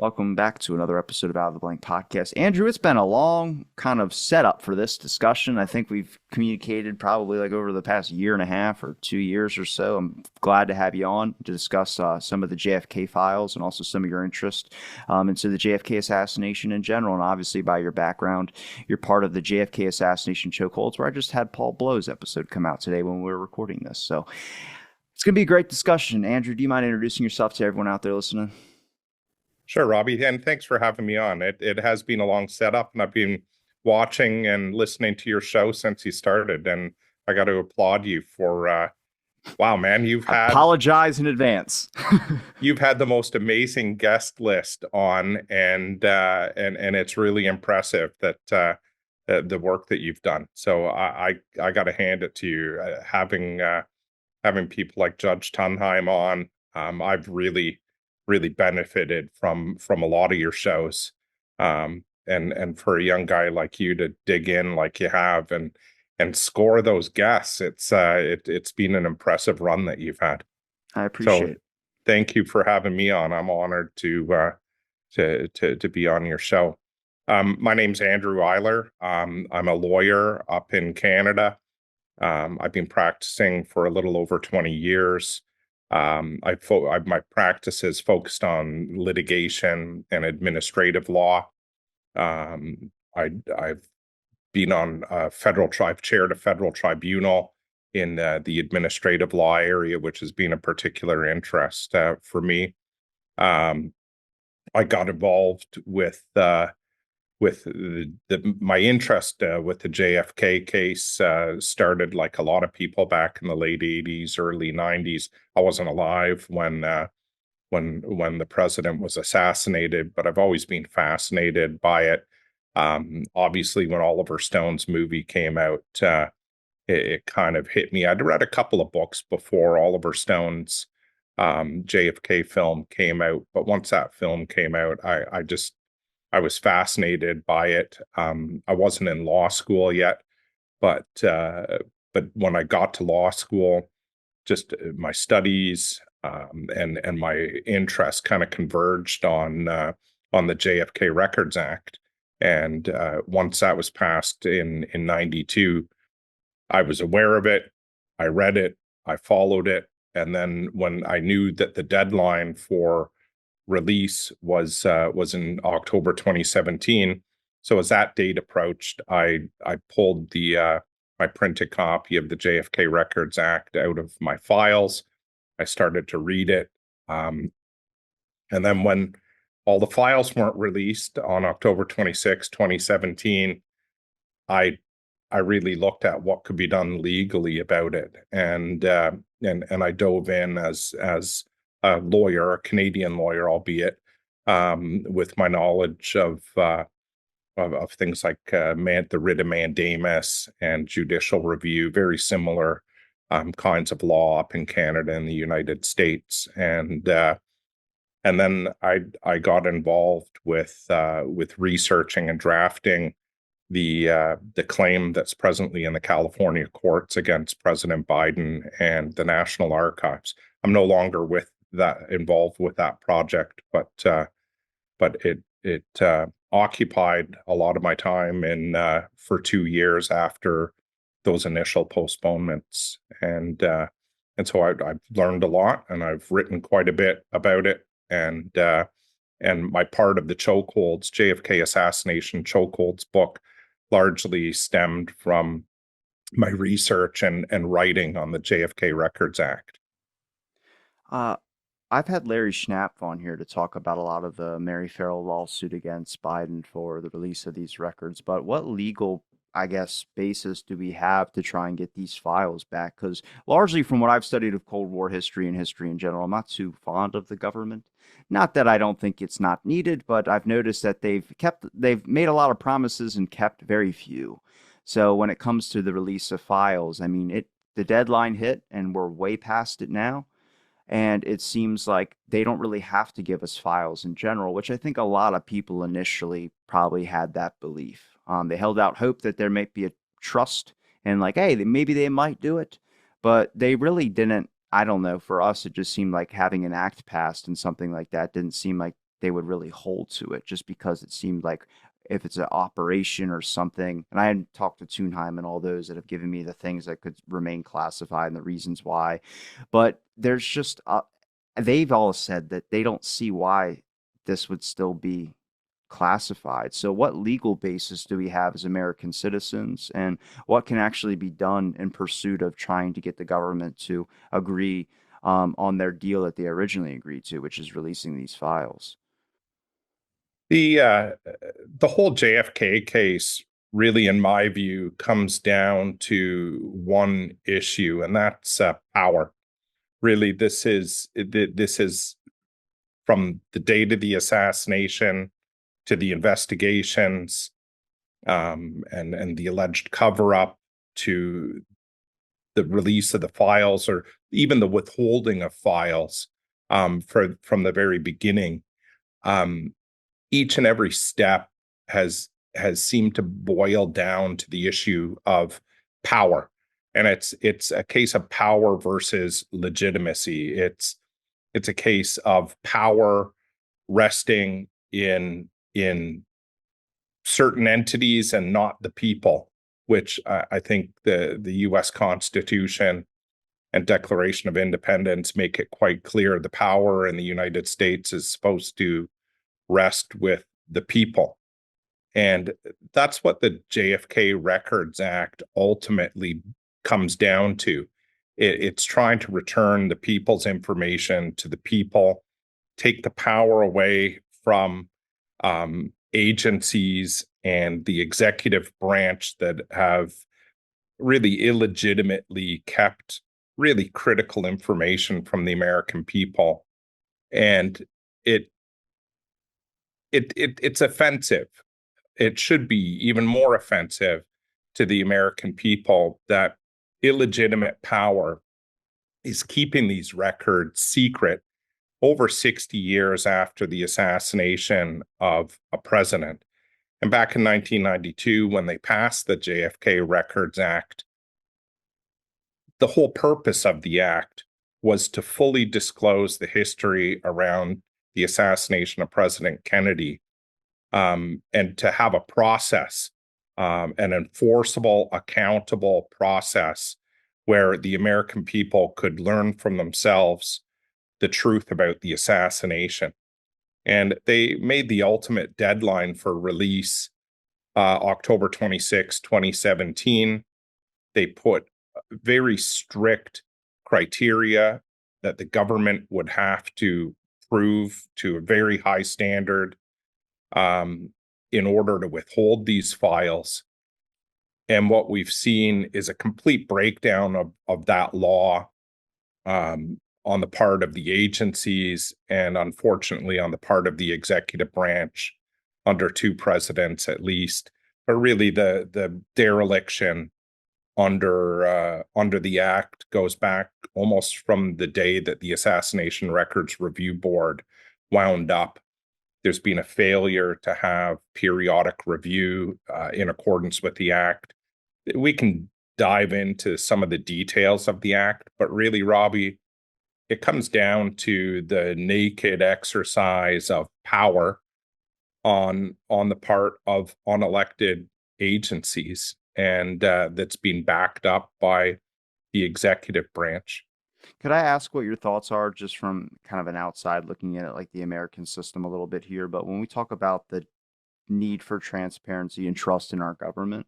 Welcome back to another episode of Out of the Blank podcast. Andrew, it's been a long kind of setup for this discussion. I think we've communicated probably like over the past year and a half or 2 years or so. I'm glad to have you on to discuss some of the JFK files and also some of your interest into the JFK assassination in general. And obviously, by your background, you're part of the JFK Assassination Chokeholds, where I just had Paul Blow's episode come out today when we were recording this. So it's going to be a great discussion. Andrew, do you mind introducing yourself to everyone out there listening? Sure, Robbie, and thanks for having me on. It has been a long setup, and I've been watching and listening to your show since you started, and I got to applaud you for wow, man, I apologize in advance. you've had the most amazing guest list on, and it's really impressive that the work that you've done. So I got to hand it to you. Having people like Judge Tunheim on, I've really benefited from a lot of your shows, and for a young guy like you to dig in like you have and score those guests, it's been an impressive run that you've had. I appreciate it. Thank you for having me on. I'm honored to be on your show. My name's Andrew Iler. I'm a lawyer up in Canada. I've been practicing for a little over 20 years. My practice is focused on litigation and administrative law. I've been on I've chaired a federal tribunal in the administrative law area, which has been a particular interest for me. I got involved with my interest with the JFK case started like a lot of people back in the late 80s, early 90s. I wasn't alive when the president was assassinated, but I've always been fascinated by it. Obviously, when Oliver Stone's movie came out, it kind of hit me. I'd read a couple of books before Oliver Stone's JFK film came out, but once that film came out, I was fascinated by it. I wasn't in law school yet, but when I got to law school, just my studies and my interest kind of converged on the JFK Records Act. And once that was passed in '92, I was aware of it. I read it. I followed it. And then when I knew that the deadline for release was in October 2017. So as that date approached, I pulled my printed copy of the JFK Records Act out of my files. I started to read it, and then when all the files weren't released on October 26, 2017, I really looked at what could be done legally about it, and I dove in as a lawyer, a Canadian lawyer, albeit, with my knowledge of things like the writ of mandamus and judicial review, very similar kinds of law up in Canada and the United States, and then I got involved with researching and drafting the claim that's presently in the California courts against President Biden and the National Archives. I'm no longer involved with that project, but it occupied a lot of my time for 2 years after those initial postponements, and so I've learned a lot, and I've written quite a bit about it, and my part of the Chokeholds, JFK Assassination Chokeholds book, largely stemmed from my research and writing on the JFK Records Act. I've had Larry Schnapp on here to talk about a lot of the Mary Ferell lawsuit against Biden for the release of these records, but what legal, I guess, basis do we have to try and get these files back? Because largely from what I've studied of Cold War history and history in general, I'm not too fond of the government. Not that I don't think it's not needed, but I've noticed that they've made a lot of promises and kept very few. So when it comes to the release of files, I mean, the deadline hit and we're way past it now. And it seems like they don't really have to give us files in general, which I think a lot of people initially probably had that belief. They held out hope that there might be a trust and like, hey, maybe they might do it, but they really didn't. I don't know. For us, it just seemed like having an act passed and something like that didn't seem like they would really hold to it, just because it seemed like if it's an operation or something. And I had talked to Tunheim and all those that have given me the things that could remain classified and the reasons why. But there's just, they've all said that they don't see why this would still be classified. So, what legal basis do we have as American citizens, and what can actually be done in pursuit of trying to get the government to agree on their deal that they originally agreed to, which is releasing these files? The uh, the whole JFK case really, in my view, comes down to one issue, and that's power. Really, this is from the date of the assassination to the investigations, and the alleged cover up, to the release of the files, or even the withholding of files, from the very beginning. Um, each and every step has seemed to boil down to the issue of power, and it's a case of power versus legitimacy. It's a case of power resting in certain entities and not the people, which I think the U.S. Constitution and Declaration of Independence make it quite clear. The power in the United States is supposed to rest with the people. And that's what the JFK Records Act ultimately comes down to. It's trying to return the people's information to the people, take the power away from agencies and the executive branch that have really illegitimately kept really critical information from the American people. And it it's offensive. It should be even more offensive to the American people that illegitimate power is keeping these records secret over 60 years after the assassination of a president. And back in 1992, when they passed the JFK Records Act, the whole purpose of the act was to fully disclose the history around the assassination of President Kennedy, and to have a process, an enforceable, accountable process where the American people could learn from themselves the truth about the assassination. And they made the ultimate deadline for release October 26, 2017. They put very strict criteria that the government would have to prove to a very high standard, in order to withhold these files. And what we've seen is a complete breakdown of that law, on the part of the agencies, and unfortunately on the part of the executive branch under two presidents at least. But really, the dereliction under the act goes back almost from the day that the Assassination Records Review Board wound up. There's been a failure to have periodic review in accordance with the act. We can dive into some of the details of the act, but really, Robbie, it comes down to the naked exercise of power on the part of unelected agencies, and that's being backed up by the executive branch. Could I ask what your thoughts are, just from kind of an outside looking at it, like the American system a little bit here? But when we talk about the need for transparency and trust in our government,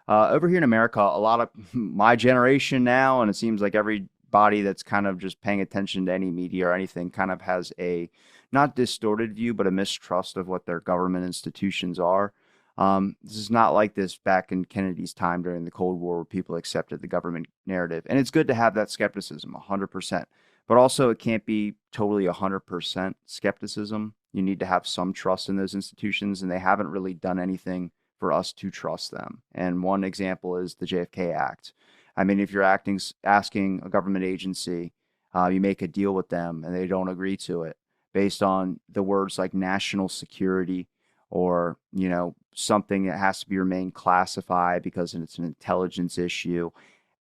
over here in America, a lot of my generation now, and it seems like everybody that's kind of just paying attention to any media or anything, kind of has a not distorted view, but a mistrust of what their government institutions are. This is not like this back in Kennedy's time during the Cold War, where people accepted the government narrative. And it's good to have that skepticism, 100%. But also, it can't be totally 100% skepticism. You need to have some trust in those institutions, and they haven't really done anything for us to trust them. And one example is the JFK Act. I mean, if you're asking a government agency, you make a deal with them and they don't agree to it based on the words like national security, or something that has to be remain classified because it's an intelligence issue,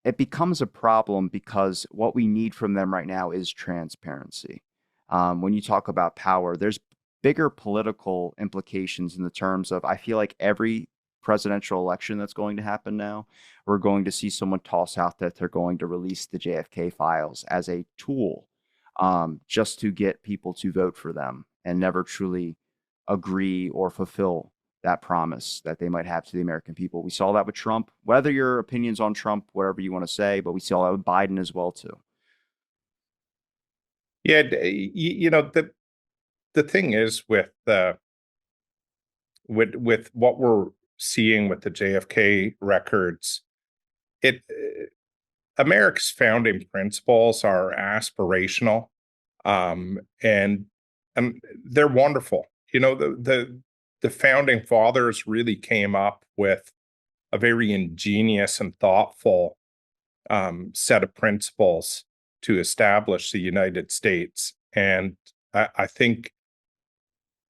it becomes a problem, because what we need from them right now is transparency. When you talk about power, there's bigger political implications in the terms of I feel like every presidential election that's going to happen now, we're going to see someone toss out that they're going to release the JFK files as a tool just to get people to vote for them and never truly agree or fulfill that promise that they might have to the American people. We saw that with Trump, whether your opinions on Trump, whatever you want to say, but we saw that with Biden as well too. Yeah, the thing is with what we're seeing with the JFK records, it America's founding principles are aspirational, and they're wonderful. The founding fathers really came up with a very ingenious and thoughtful set of principles to establish the United States, and I think,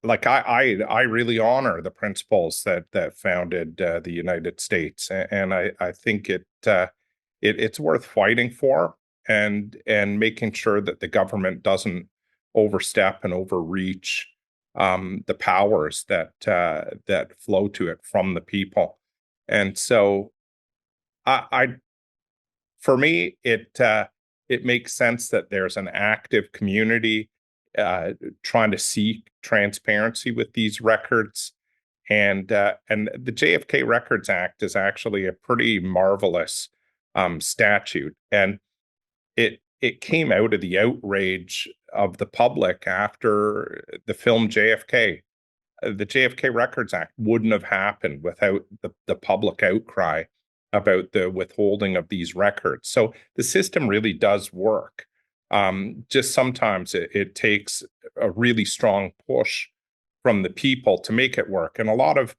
like, I really honor the principles that founded the United States, and I think it's worth fighting for, and making sure that the government doesn't overstep and overreach the powers that flow to it from the people. And so, I for me, it makes sense that there's an active community trying to seek transparency with these records, and the JFK Records Act is actually a pretty marvelous statute, and it came out of the outrage of the public after the film JFK. The JFK Records Act wouldn't have happened without the public outcry about the withholding of these records. So the system really does work. Just sometimes it takes a really strong push from the people to make it work. And a lot of,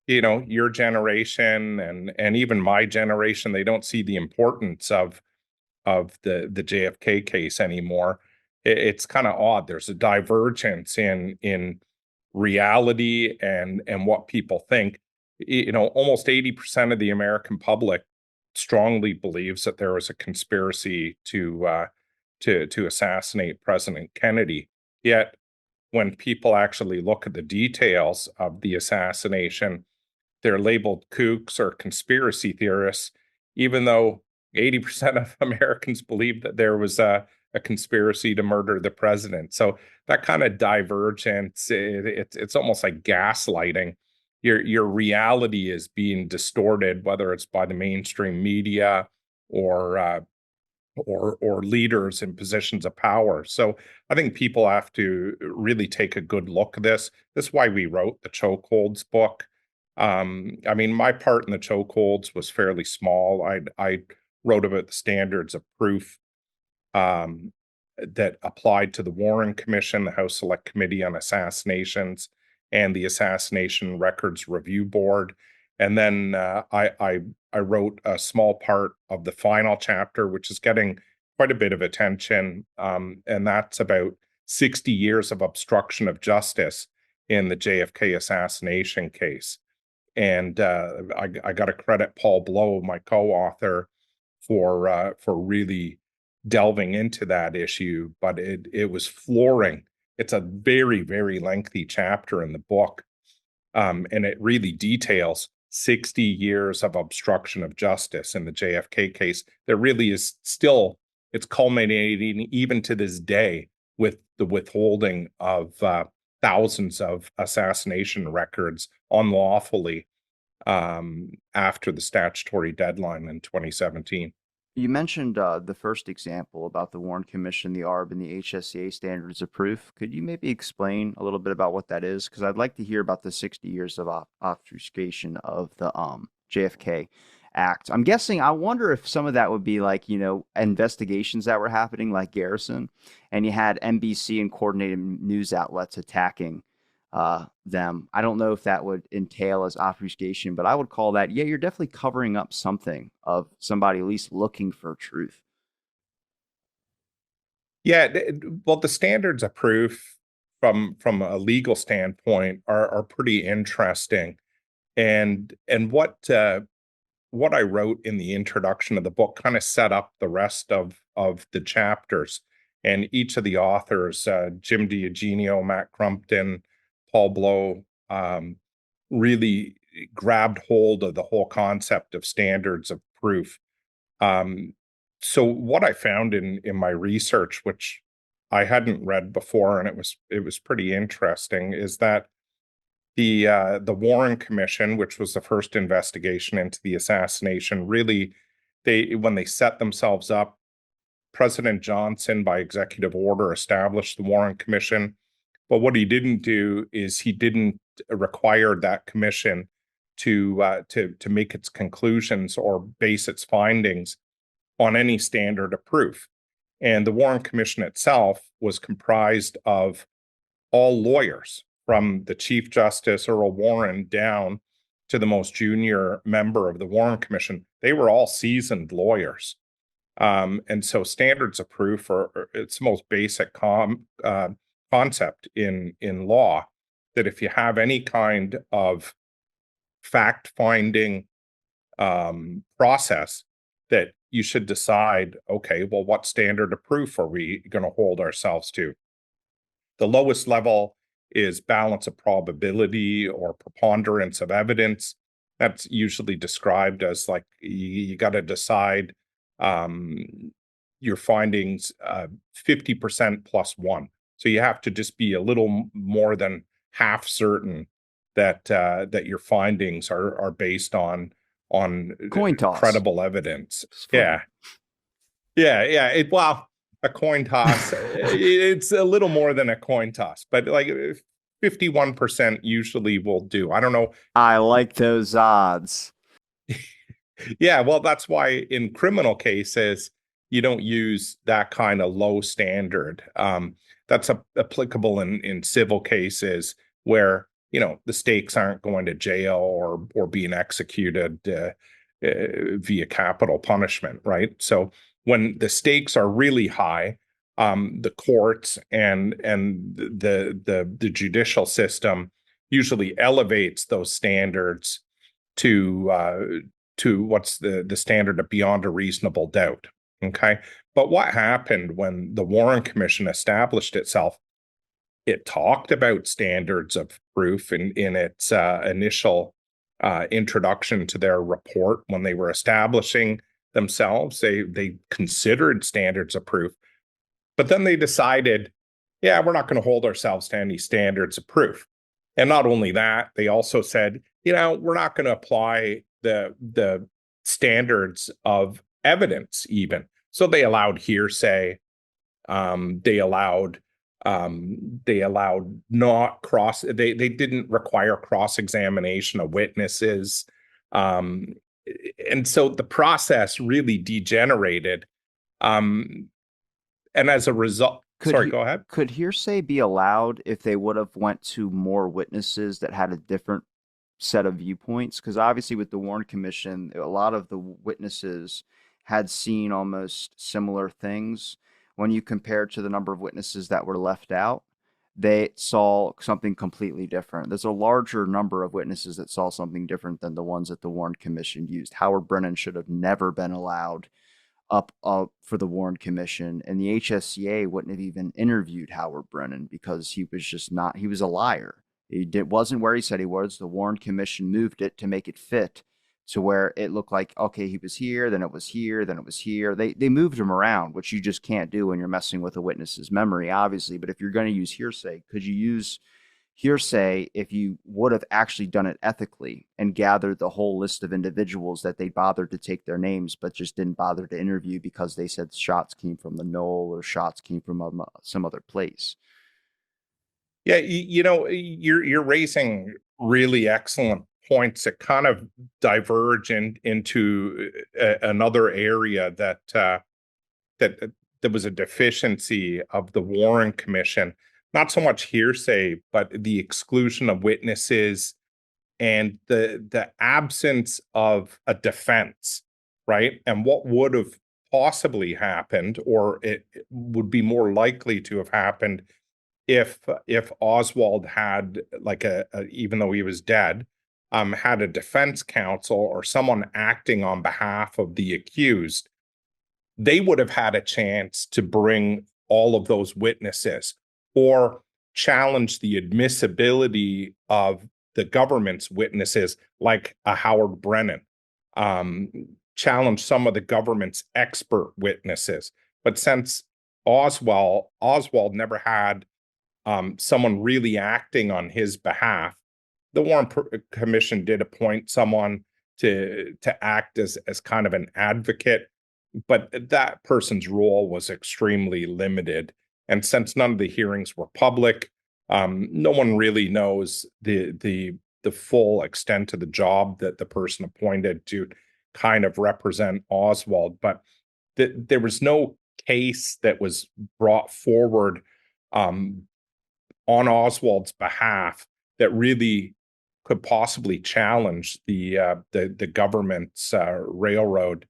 your generation and even my generation, they don't see the importance of the JFK case anymore. It's kind of odd. There's a divergence in reality and what people think. Almost 80% of the American public strongly believes that there was a conspiracy to assassinate President Kennedy. Yet, when people actually look at the details of the assassination, they're labeled kooks or conspiracy theorists, even though 80% of Americans believe that there was a conspiracy to murder the president. So that kind of divergence, it's almost like gaslighting. Your reality is being distorted, whether it's by the mainstream media or or leaders in positions of power. So I think people have to really take a good look at this. This is why we wrote the Chokeholds book. I mean, my part in the Chokeholds was fairly small. I wrote about the standards of proof that applied to the Warren Commission, the House Select Committee on Assassinations, and the Assassination Records Review Board. And then I wrote a small part of the final chapter, which is getting quite a bit of attention, and that's about 60 years of obstruction of justice in the JFK assassination case. And I got to credit Paul Blow, my co-author, for really delving into that issue. But it was flooring. It's a very, very lengthy chapter in the book, and it really details 60 years of obstruction of justice in the JFK case. There really is still, it's culminating even to this day with the withholding of thousands of assassination records unlawfully after the statutory deadline in 2017. You mentioned the first example about the Warren Commission, the ARRB, and the HSCA standards of proof. Could you maybe explain a little bit about what that is? Because I'd like to hear about the 60 years of obfuscation of the JFK Act. I'm guessing, I wonder if some of that would be like, investigations that were happening, like Garrison, and you had NBC and coordinated news outlets attacking them. I don't know if that would entail as obfuscation, but I would call that, yeah, you're definitely covering up something of somebody at least looking for truth. Yeah, well, the standards of proof from a legal standpoint are pretty interesting, and what I wrote in the introduction of the book kind of set up the rest of the chapters, and each of the authors, Jim DiEugenio, Matt Crumpton, Paul Blow really grabbed hold of the whole concept of standards of proof. So what I found in my research, which I hadn't read before, and it was pretty interesting, is that the Warren Commission, which was the first investigation into the assassination, really when they set themselves up, President Johnson, by executive order, established the Warren Commission. But what he didn't do is he didn't require that commission to make its conclusions or base its findings on any standard of proof. And the Warren Commission itself was comprised of all lawyers, from the Chief Justice Earl Warren down to the most junior member of the Warren Commission. They were all seasoned lawyers. And so standards of proof it's the most basic concept in law, that if you have any kind of fact-finding process, that you should decide, okay, well, what standard of proof are we going to hold ourselves to? The lowest level is balance of probability or preponderance of evidence. That's usually described as like you got to decide your findings 50% plus one. So you have to just be a little more than half certain that that your findings are based on Coin toss. credible evidence. Yeah. Well, a coin toss, it's a little more than a coin toss, but like 51% usually will do. I don't know. I like those odds. Yeah, well, that's why in criminal cases, you don't use that kind of low standard. That's applicable in civil cases where, the stakes aren't going to jail or being executed via capital punishment, right? So when the stakes are really high, the courts and the judicial system usually elevates those standards to what's the standard of beyond a reasonable doubt. Okay. But what happened when the Warren Commission established itself? It talked about standards of proof in its initial introduction to their report. When they were establishing themselves, they considered standards of proof, but then they decided, yeah, we're not going to hold ourselves to any standards of proof. And not only that, they also said, we're not going to apply the standards of evidence even. So they allowed hearsay. They allowed not cross. They didn't require cross-examination of witnesses. And so the process really degenerated. And as a result, go ahead. Could hearsay be allowed if they would have went to more witnesses that had a different set of viewpoints? Because obviously with the Warren Commission, a lot of the witnesses had seen almost similar things. When you compare to the number of witnesses that were left out, they saw something completely different. There's a larger number of witnesses that saw something different than the ones that the Warren Commission used. Howard Brennan should have never been allowed up for the Warren Commission, and the HSCA wouldn't have even interviewed Howard Brennan because he was just not. He was a liar. Wasn't where he said he was. The Warren Commission moved it to make it fit to where it looked like, okay, he was here, then it was here, then it was here. They moved him around, which you just can't do when you're messing with a witness's memory, obviously. But if you're going to use hearsay, could you use hearsay if you would have actually done it ethically and gathered the whole list of individuals that they bothered to take their names, but just didn't bother to interview because they said shots came from the knoll or shots came from some other place? Yeah, you're raising really excellent points that kind of diverge into another area that there was a deficiency of the Warren Commission. Not so much hearsay, but the exclusion of witnesses and the absence of a defense, right? And what would have possibly happened, or it would be more likely to have happened if Oswald had even though he was dead, had a defense counsel or someone acting on behalf of the accused. They would have had a chance to bring all of those witnesses, or challenge the admissibility of the government's witnesses, like a Howard Brennan, um, challenge some of the government's expert witnesses. But since Oswald never had someone really acting on his behalf, the Warren Commission did appoint someone to act as kind of an advocate, but that person's role was extremely limited. And since none of the hearings were public, no one really knows the full extent of the job that the person appointed to kind of represent Oswald. But there was no case that was brought forward on Oswald's behalf that really could possibly challenge the government's railroad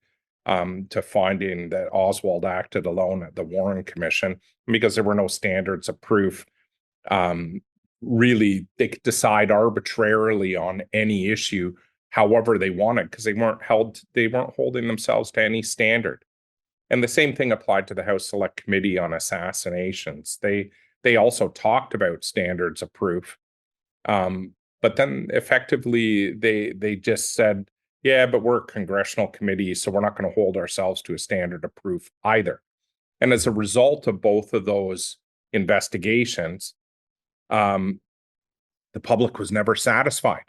to finding that Oswald acted alone at the Warren Commission, because there were no standards of proof. Really, they could decide arbitrarily on any issue however they wanted, because they weren't holding themselves to any standard. And the same thing applied to the House Select Committee on Assassinations. They also talked about standards of proof, but then effectively they just said, yeah, but we're a congressional committee, so we're not going to hold ourselves to a standard of proof either. And as a result of both of those investigations, the public was never satisfied.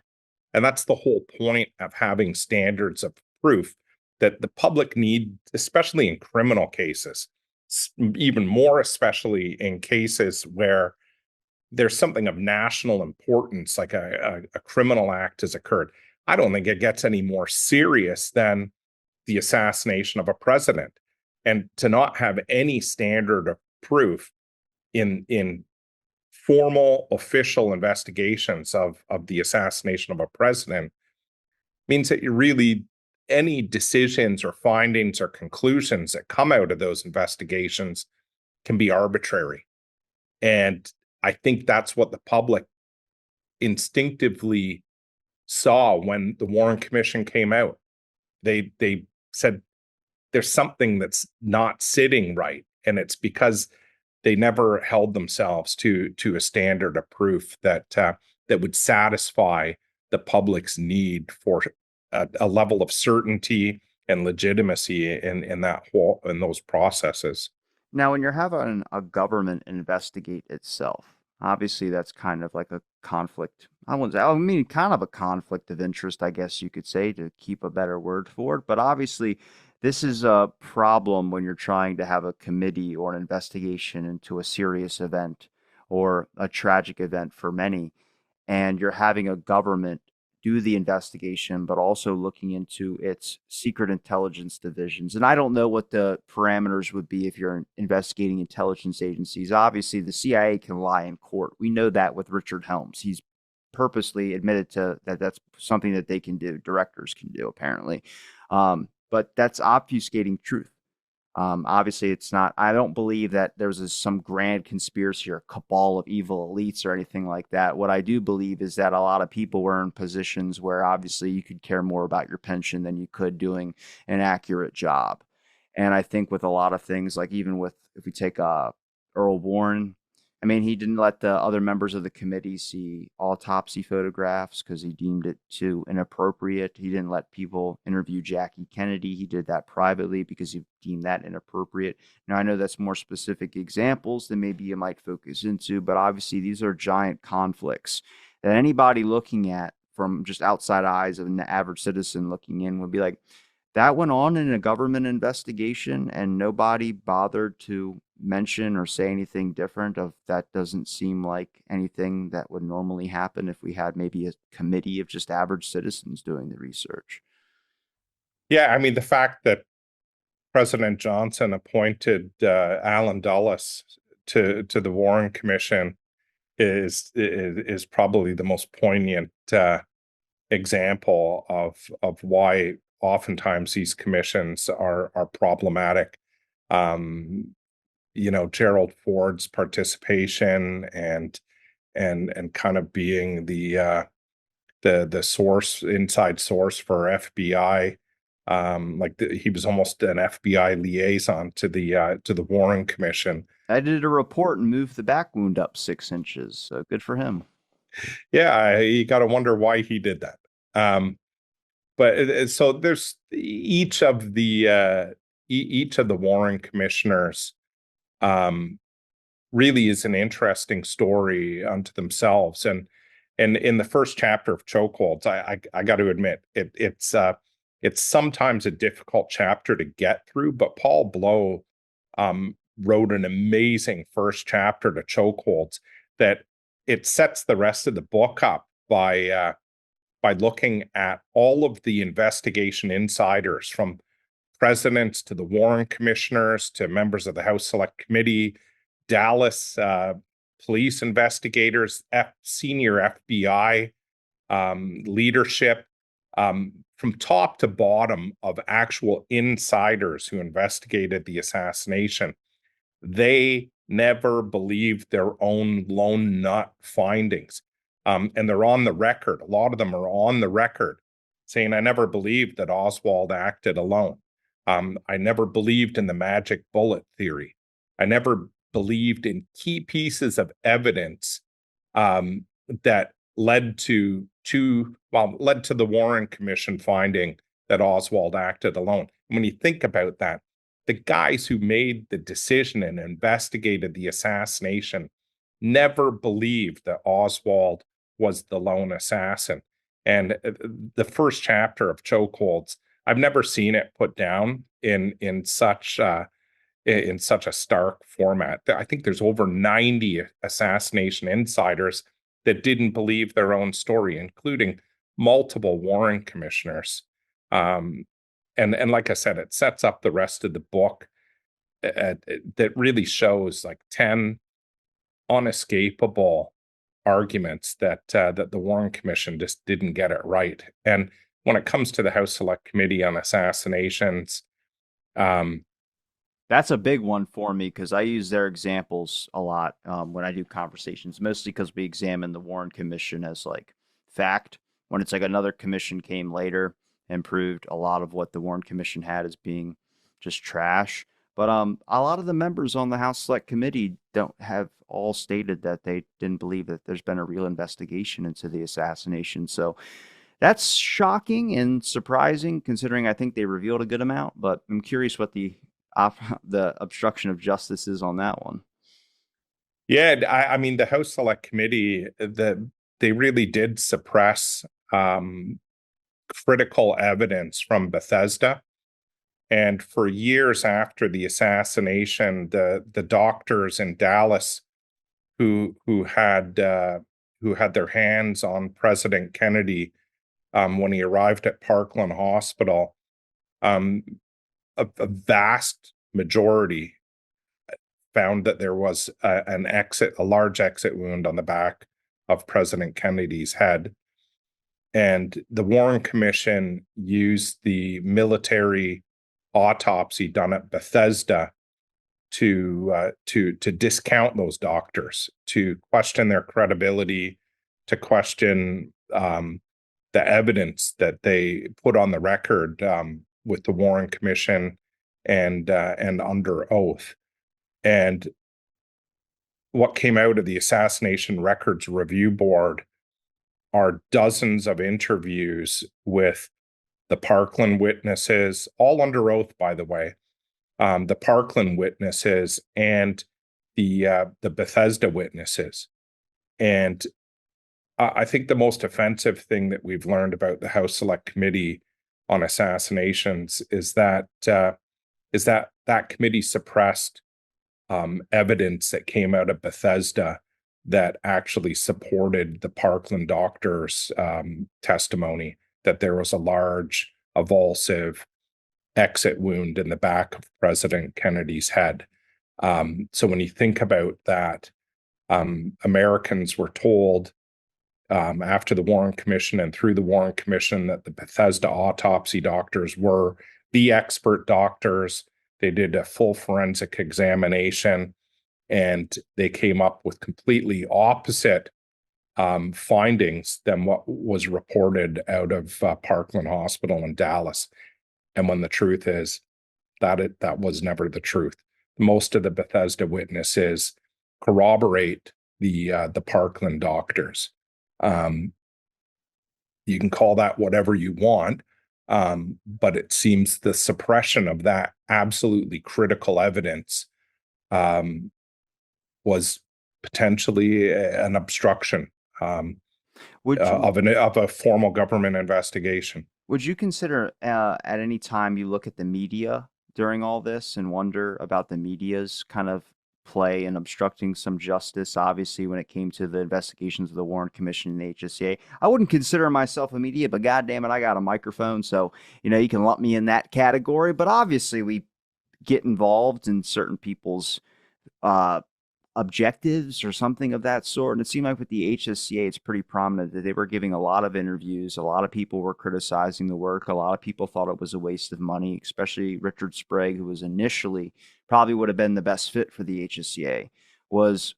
And that's the whole point of having standards of proof that the public need, especially in criminal cases, even more especially in cases where there's something of national importance, like a criminal act has occurred. I don't think it gets any more serious than the assassination of a president. And to not have any standard of proof in formal official investigations of the assassination of a president means that you really, any decisions or findings or conclusions that come out of those investigations can be arbitrary. And I think that's what the public instinctively saw when the Warren Commission came out. They said there's something that's not sitting right, and it's because they never held themselves to a standard of proof that would satisfy the public's need for a level of certainty and legitimacy in those processes. Now, when you're having a government investigate itself, obviously that's kind of like a conflict. I mean, kind of a conflict of interest, I guess you could say, to keep a better word for it. But obviously, this is a problem when you're trying to have a committee or an investigation into a serious event or a tragic event for many, and you're having a government do the investigation, but also looking into its secret intelligence divisions. And I don't know what the parameters would be if you're investigating intelligence agencies. Obviously, the CIA can lie in court. We know that with Richard Helms. He's purposely admitted to that that's something that they can do, directors can do, apparently. But that's obfuscating truth. Obviously, it's not. I don't believe that there's some grand conspiracy or cabal of evil elites or anything like that. What I do believe is that a lot of people were in positions where obviously you could care more about your pension than you could doing an accurate job. And I think with a lot of things, like even with, if we take Earl Warren, I mean, he didn't let the other members of the committee see autopsy photographs because he deemed it too inappropriate. He didn't let people interview Jackie Kennedy. He did that privately because he deemed that inappropriate. Now, I know that's more specific examples than maybe you might focus into, but obviously these are giant conflicts that anybody looking at from just outside eyes of an average citizen looking in would be like, that went on in a government investigation and nobody bothered to mention or say anything different. Of that doesn't seem like anything that would normally happen if we had maybe a committee of just average citizens doing the research. Yeah, I mean, the fact that President Johnson appointed Alan Dulles to the Warren Commission is probably the most poignant example of why oftentimes these commissions are problematic. Gerald Ford's participation and kind of being the inside source for FBI. He was almost an FBI liaison to the Warren Commission. I did a report and moved the back wound up 6 inches. So good for him. Yeah, you got to wonder why he did that. But so there's each of the Warren commissioners um, really is an interesting story unto themselves. And in the first chapter of Chokeholds, I got to admit it's sometimes a difficult chapter to get through. But Paul Blow wrote an amazing first chapter to Chokeholds that it sets the rest of the book up by looking at all of the investigation insiders, from presidents to the Warren commissioners to members of the House Select Committee, Dallas police investigators, senior FBI leadership, from top to bottom of actual insiders who investigated the assassination. They never believed their own lone nut findings. And they're on the record. A lot of them are on the record saying, I never believed that Oswald acted alone. I never believed in the magic bullet theory. I never believed in key pieces of evidence that led to the Warren Commission finding that Oswald acted alone. And when you think about that, the guys who made the decision and investigated the assassination never believed that Oswald was the lone assassin. And the first chapter of Chokeholds, I've never seen it put down in such a stark format. I think there's over 90 assassination insiders that didn't believe their own story, including multiple Warren commissioners. And like I said, it sets up the rest of the book that really shows like 10 unescapable arguments that the Warren Commission just didn't get it right. And when it comes to the House Select Committee on Assassinations, That's a big one for me because I use their examples a lot when I do conversations, mostly because we examine the Warren Commission as like fact. When it's like another commission came later and proved a lot of what the Warren Commission had as being just trash. But a lot of the members on the House Select Committee don't have all stated that they didn't believe that there's been a real investigation into the assassination. So that's shocking and surprising, considering I think they revealed a good amount. But I'm curious what the obstruction of justice is on that one. yeah, I mean, the House Select Committee, they really did suppress critical evidence from Bethesda. And for years after the assassination, the doctors in Dallas who had their hands on President Kennedy when he arrived at Parkland Hospital, um, a vast majority found that there was a large exit wound on the back of President Kennedy's head. And the Warren Commission used the military autopsy done at Bethesda to discount those doctors, to question their credibility, to question the evidence that they put on the record with the Warren Commission and under oath. And what came out of the Assassination Records Review Board are dozens of interviews with the Parkland witnesses, all under oath, by the way, the Parkland witnesses and the Bethesda witnesses. And I think the most offensive thing that we've learned about the House Select Committee on Assassinations is that that committee suppressed evidence that came out of Bethesda that actually supported the Parkland doctors' testimony that there was a large avulsive exit wound in the back of President Kennedy's head. So when you think about that, Americans were told after the Warren Commission and through the Warren Commission that the Bethesda autopsy doctors were the expert doctors. They did a full forensic examination and they came up with completely opposite findings than what was reported out of Parkland Hospital in Dallas. And when the truth is that that was never the truth. most of the Bethesda witnesses corroborate the Parkland doctors. You can call that whatever you want, but it seems the suppression of that absolutely critical evidence was potentially an obstruction Would you of a formal government investigation. would you consider at any time you look at the media during all this and wonder about the media's kind of play in obstructing some justice? Obviously, when it came to the investigations of the Warren Commission and the HSCA, I wouldn't consider myself a media, but goddamn it, I got a microphone, so you can lump me in that category. But obviously, we get involved in certain people's uh, objectives or something of that sort. And it seemed like with the HSCA, it's pretty prominent that they were giving a lot of interviews. A lot of people were criticizing the work. A lot of people thought it was a waste of money, especially Richard Sprague, who was initially probably would have been the best fit for the HSCA, was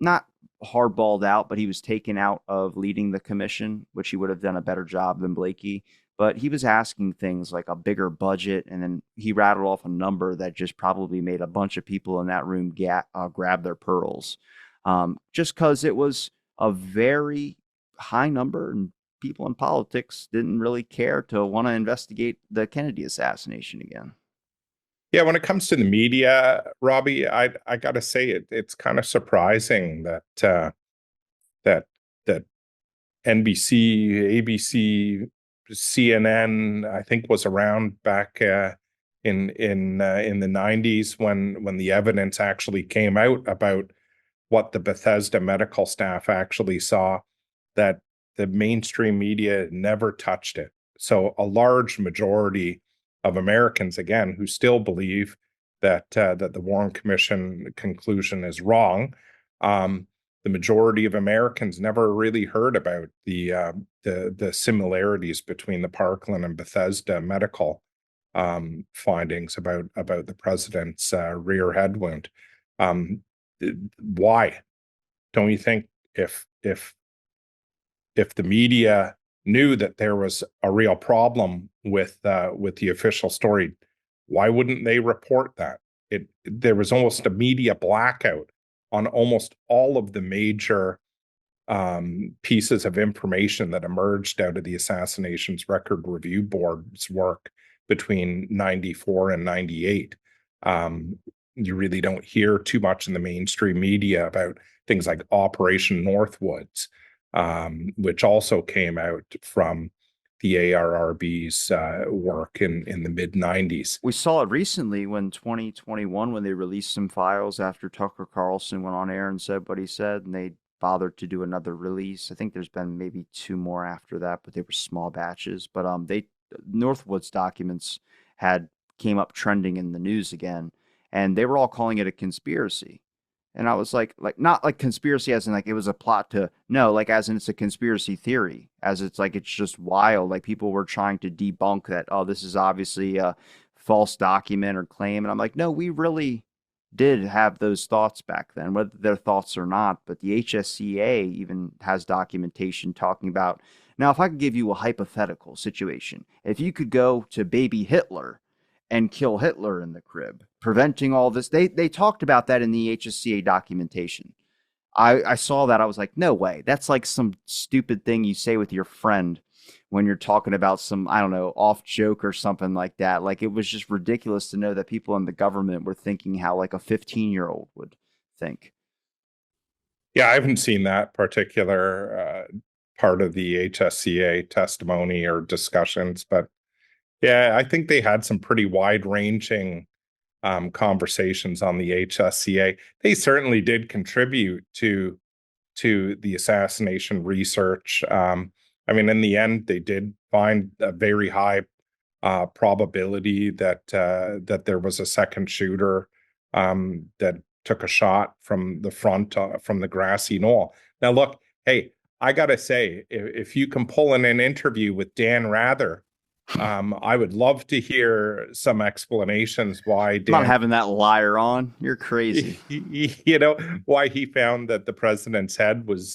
not hardballed out, but he was taken out of leading the commission, which he would have done a better job than Blakey. But he was asking things like a bigger budget, and then he rattled off a number that just probably made a bunch of people in that room grab their pearls, just because it was a very high number, and people in politics didn't really care to want to investigate the Kennedy assassination again. Yeah, when it comes to the media, Robbie, I got to say it's kind of surprising that that NBC, ABC, CNN, I think was around back in the 90s when the evidence actually came out about what the Bethesda medical staff actually saw, that the mainstream media never touched it. So a large majority of Americans, again, who still believe that the Warren Commission conclusion is wrong, the majority of Americans never really heard about the similarities between the Parkland and Bethesda medical findings about the president's rear head wound. Why don't you think if the media knew that there was a real problem with the official story, why wouldn't they report that? There was almost a media blackout on almost all of the major pieces of information that emerged out of the Assassinations Record Review Board's work between 94 and 98. You really don't hear too much in the mainstream media about things like Operation Northwoods, which also came out from the ARRB's work in the mid 90s. We saw it recently when 2021, when they released some files after Tucker Carlson went on air and said what he said, and they bothered to do another release. I think there's been maybe two more after that, but they were small batches. But they Northwoods documents had came up trending in the news again, and they were all calling it a conspiracy. And I was like not like conspiracy as in like it was a plot to no, like as in it's a conspiracy theory, as it's like it's just wild. Like people were trying to debunk that, oh, this is obviously a false document or claim. And I'm like, no, we really did have those thoughts back then, whether they're thoughts or not. But the HSCA even has documentation talking about now, if I could give you a hypothetical situation, if you could go to baby Hitler and kill Hitler in the crib, preventing all this. They talked about that in the HSCA documentation. I saw that. I was like, no way. That's like some stupid thing you say with your friend when you're talking about some, I don't know, off joke or something like that. Like it was just ridiculous to know that people in the government were thinking how like a 15-year-old would think. Yeah, I haven't seen that particular part of the HSCA testimony or discussions, but yeah, I think they had some pretty wide-ranging conversations on the HSCA. They certainly did contribute to the assassination research. I mean, in the end, they did find a very high probability that there was a second shooter that took a shot from the front from the grassy knoll. Now, look, hey, I gotta say, if you can pull in an interview with Dan Rather, I would love to hear some explanations why I'm not Dan, having that liar on. You're crazy. why he found that the president's head was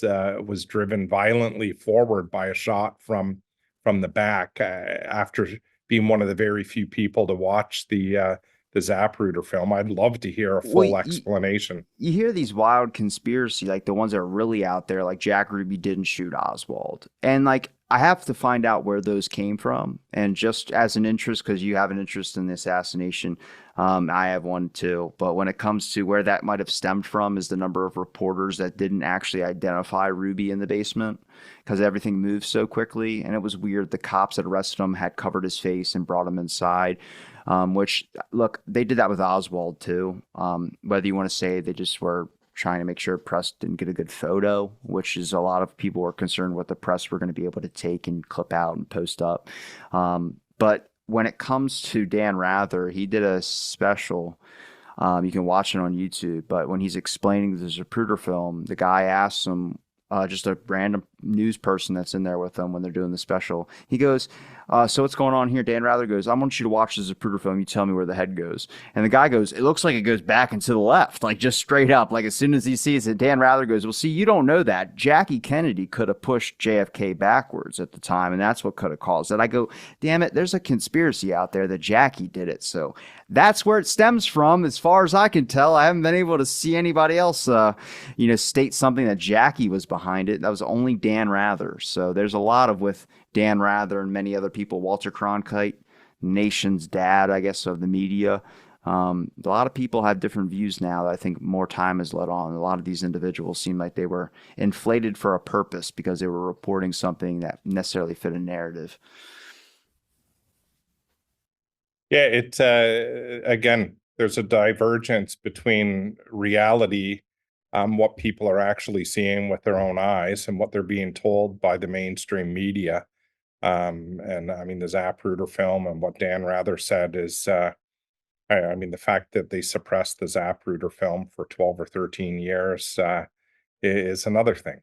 driven violently forward by a shot from the back after being one of the very few people to watch the Zapruder film. I'd love to hear a Well, full explanation. you hear these wild conspiracy, like the ones that are really out there, like Jack Ruby didn't shoot Oswald. And like, I have to find out where those came from. And just as an interest, because you have an interest in the assassination, I have one too. But when it comes to where that might have stemmed from, is the number of reporters that didn't actually identify Ruby in the basement because everything moved so quickly. And it was weird. The cops that arrested him had covered his face and brought him inside. Which, look, they did that with Oswald too. Whether you want to say they just were trying to make sure press didn't get a good photo, which is a lot of people were concerned what the press were going to be able to take and clip out and post up. But when it comes to Dan Rather, he did a special. You can watch it on YouTube. But when he's explaining the Zapruder film, the guy asks him, just a random news person that's in there with them when they're doing the special. He goes, so what's going on here? Dan Rather goes, I want you to watch the Zapruder film. You tell me where the head goes. And the guy goes, it looks like it goes back and to the left, like just straight up. Like as soon as he sees it, Dan Rather goes, well, see, you don't know that. Jackie Kennedy could have pushed JFK backwards at the time, and that's what could have caused it. I go, damn it, there's a conspiracy out there that Jackie did it. So that's where it stems from, as far as I can tell. I haven't been able to see anybody else, state something that Jackie was behind it. That was only Dan Rather. So there's a lot of with Dan Rather and many other people. Walter Cronkite, nation's dad, I guess, of the media. A lot of people have different views now that I think more time has led on. A lot of these individuals seem like they were inflated for a purpose because they were reporting something that necessarily fit a narrative. Yeah, it's again, there's a divergence between reality, what people are actually seeing with their own eyes, and what they're being told by the mainstream media. And I mean, the Zapruder film and what Dan Rather said is, I mean, the fact that they suppressed the Zapruder film for 12 or 13 years is another thing.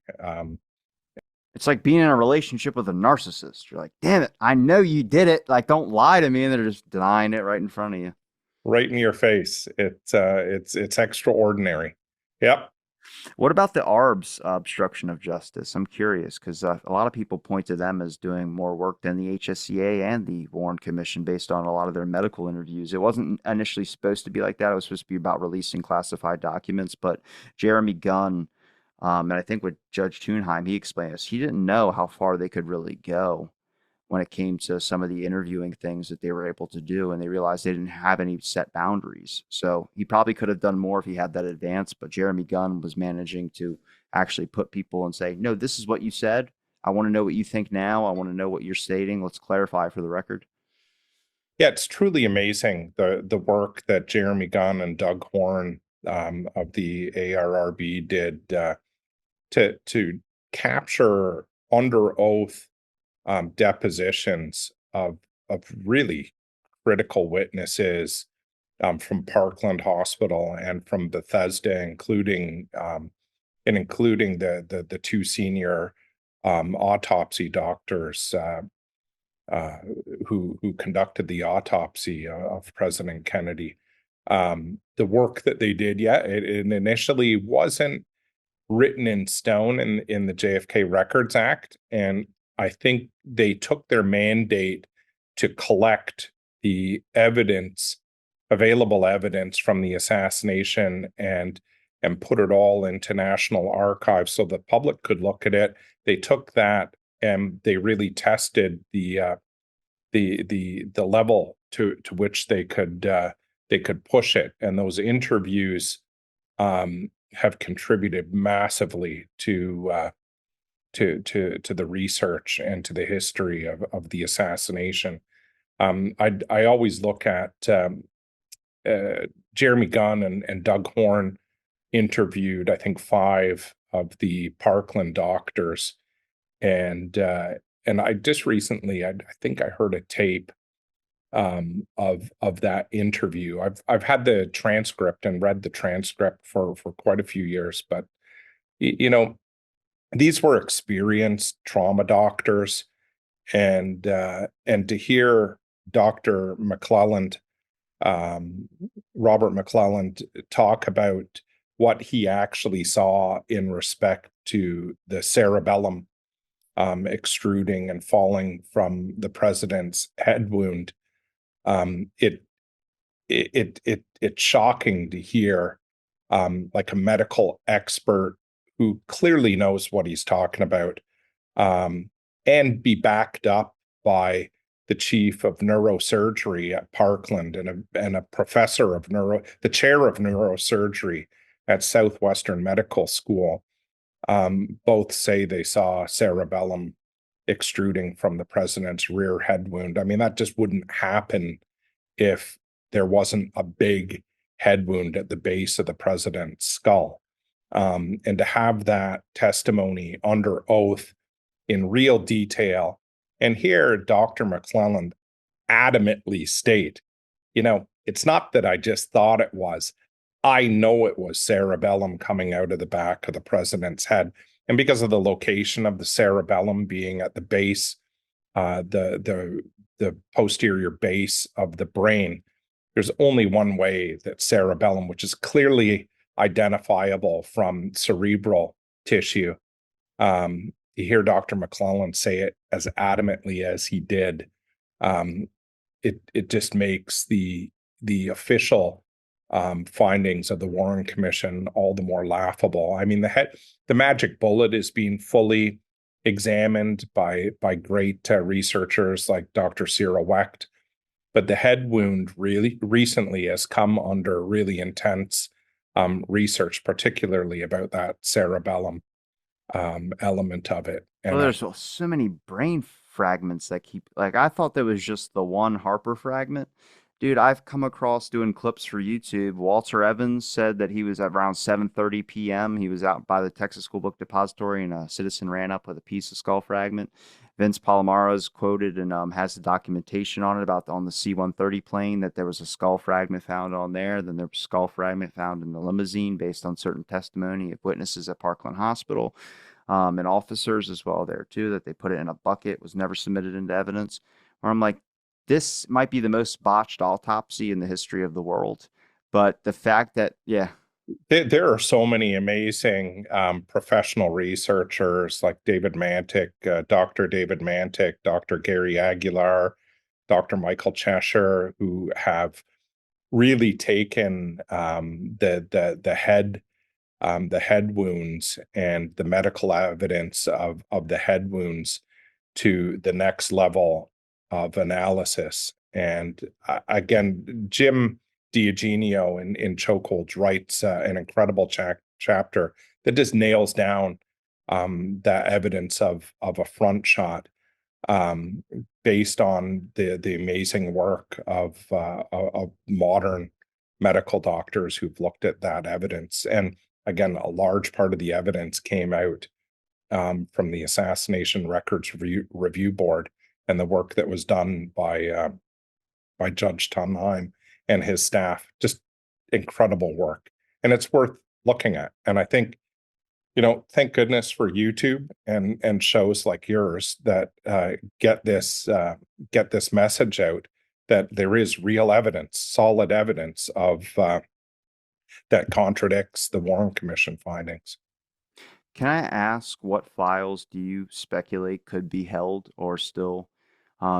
It's like being in a relationship with a narcissist. You're like, damn it, I know you did it. Like, don't lie to me. And they're just denying it right in front of you. Right in your face. It's extraordinary. Yep. What about the ARRB's obstruction of justice? I'm curious because a lot of people point to them as doing more work than the HSCA and the Warren Commission based on a lot of their medical interviews. It wasn't initially supposed to be like that. It was supposed to be about releasing classified documents. But Jeremy Gunn, and I think with Judge Tunheim, he explained this. He didn't know how far they could really go when it came to some of the interviewing things that they were able to do, and they realized they didn't have any set boundaries. So he probably could have done more if he had that advance, but Jeremy Gunn was managing to actually put people and say, no, this is what you said. I want to know what you think now. I want to know what you're stating. Let's clarify for the record. Yeah, it's truly amazing the work that Jeremy Gunn and Doug Horn of the ARRB did to capture under oath depositions of really critical witnesses from Parkland Hospital and from Bethesda, including the two senior autopsy doctors who conducted the autopsy of President Kennedy. The work that they did, yeah, it initially wasn't written in stone in the JFK Records Act, and I think they took their mandate to collect the evidence, available evidence from the assassination, and put it all into national archives so the public could look at it. They took that and they really tested the level to which they could push it, and those interviews have contributed massively to the research and to the history of the assassination. I always look at Jeremy Gunn and Doug Horn interviewed, I think, 5 of the Parkland doctors, and I just recently, I think I heard a tape of that interview. I've had the transcript and read the transcript for quite a few years, but you know, these were experienced trauma doctors, and to hear Dr. McClelland, Robert McClelland, talk about what he actually saw in respect to the cerebellum extruding and falling from the president's head wound, it it's shocking to hear like a medical expert who clearly knows what he's talking about, and be backed up by the chief of neurosurgery at Parkland and a professor of the chair of neurosurgery at Southwestern Medical School. Both say they saw cerebellum extruding from the president's rear head wound. I mean, that just wouldn't happen if there wasn't a big head wound at the base of the president's skull. And to have that testimony under oath in real detail, and here Dr. McClelland adamantly state, it's not that I just thought it was. I know it was cerebellum coming out of the back of the president's head. And because of the location of the cerebellum being at the base, the posterior base of the brain, there's only one way that cerebellum, which is clearly identifiable from cerebral tissue, you hear Dr. McClelland say it as adamantly as he did. It just makes the official findings of the Warren Commission all the more laughable. I mean, the magic bullet is being fully examined by great researchers like Dr. Cyril Wecht, but the head wound really recently has come under really intense research, particularly about that cerebellum element of it. Well, And there's so many brain fragments that keep, like, I thought there was just the one Harper fragment. Dude, I've come across doing clips for YouTube. Walter Evans said that he was at around 7:30 p.m. He was out by the Texas School Book Depository and a citizen ran up with a piece of skull fragment. Vince Palomaro is quoted and has the documentation on it about on the C-130 plane that there was a skull fragment found on there. Then there was a skull fragment found in the limousine based on certain testimony of witnesses at Parkland Hospital, and officers as well there too, that they put it in a bucket, was never submitted into evidence. Where I'm like, this might be the most botched autopsy in the history of the world. But the fact that, yeah, there are so many amazing professional researchers like David Mantic, Dr. David Mantic, Dr. Gary Aguilar, Dr. Michael Cheshire, who have really taken the head wounds and the medical evidence of the head wounds to the next level of analysis. And again, Jim Diogenio in Chokeholds writes an incredible chapter that just nails down the evidence of a front shot, based on the amazing work of modern medical doctors who've looked at that evidence. And again, a large part of the evidence came out from the Assassination Records Review Board and the work that was done by Judge Tunheim and his staff. Just incredible work, and it's worth looking at. And I think, thank goodness for YouTube and shows like yours that get this message out, that there is real evidence, solid evidence of that contradicts the Warren Commission findings. can I ask what files do you speculate could be held or still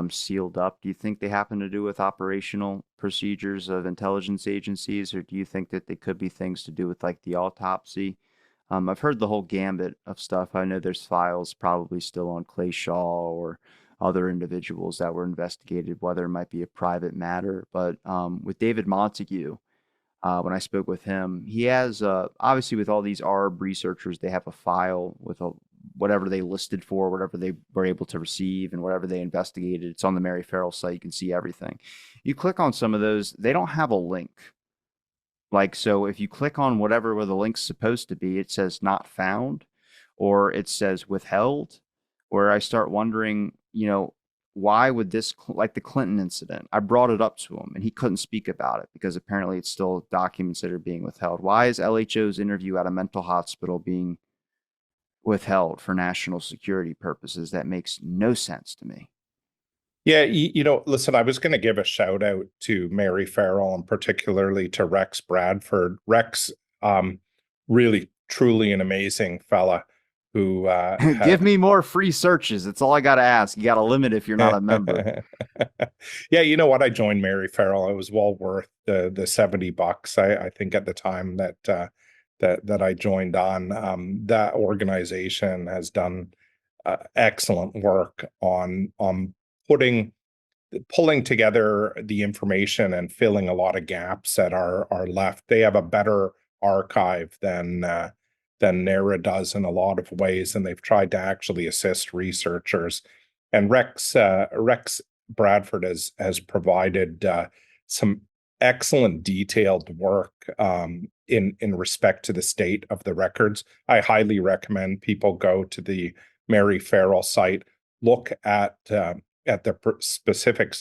sealed up? Do you think they happen to do with operational procedures of intelligence agencies, or do you think that they could be things to do with like the autopsy? I've heard the whole gambit of stuff. I know there's files probably still on Clay Shaw or other individuals that were investigated, whether it might be a private matter. But with David Montague, when I spoke with him, he has obviously with all these ARRB researchers, they have a file with whatever they listed for, whatever they were able to receive, and whatever they investigated. It's on the Mary Ferell site. You can see everything. You click on some of those, they don't have a link. Like, so if you click on whatever where the link's supposed to be, it says not found, or it says withheld, where I start wondering, why would this, like the Clinton incident, I brought it up to him and he couldn't speak about it because apparently it's still documents that are being withheld. Why is LHO's interview at a mental hospital being withheld for national security purposes? That makes no sense to me. Yeah, listen, I was going to give a shout out to Mary Ferell and particularly to Rex Bradford. Rex, really, truly an amazing fella. who Give me more free searches. It's all I got to ask. You got to limit if you're not a member. Yeah, you know what? I joined Mary Ferell. It was well worth the $70. I think at the time that that I joined on. That organization has done excellent work on putting pulling together the information and filling a lot of gaps that are left. They have a better archive than NARA does in a lot of ways, and they've tried to actually assist researchers. And Rex Bradford has provided some excellent detailed work in respect to the state of the records. I highly recommend people go to the Mary Ferell site, look at the specific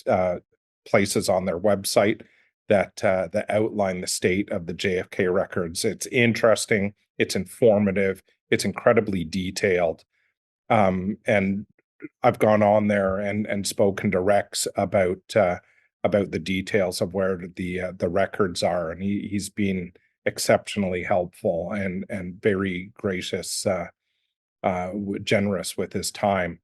places on their website that outline the state of the JFK records. It's interesting, it's informative, it's incredibly detailed, and I've gone on there and spoken to Rex about the details of where the records are, and he's been exceptionally helpful and very gracious, generous with his time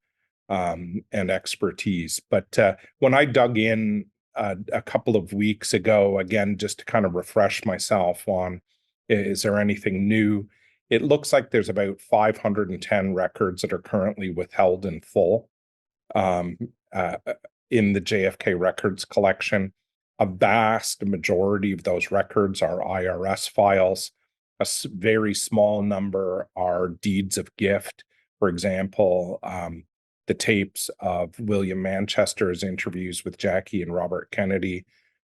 and expertise. But when I dug in a couple of weeks ago, again, just to kind of refresh myself on, is there anything new? It looks like there's about 510 records that are currently withheld in full um, uh, in the JFK Records Collection. A vast majority of those records are IRS files. A very small number are deeds of gift. For example, the tapes of William Manchester's interviews with Jackie and Robert Kennedy.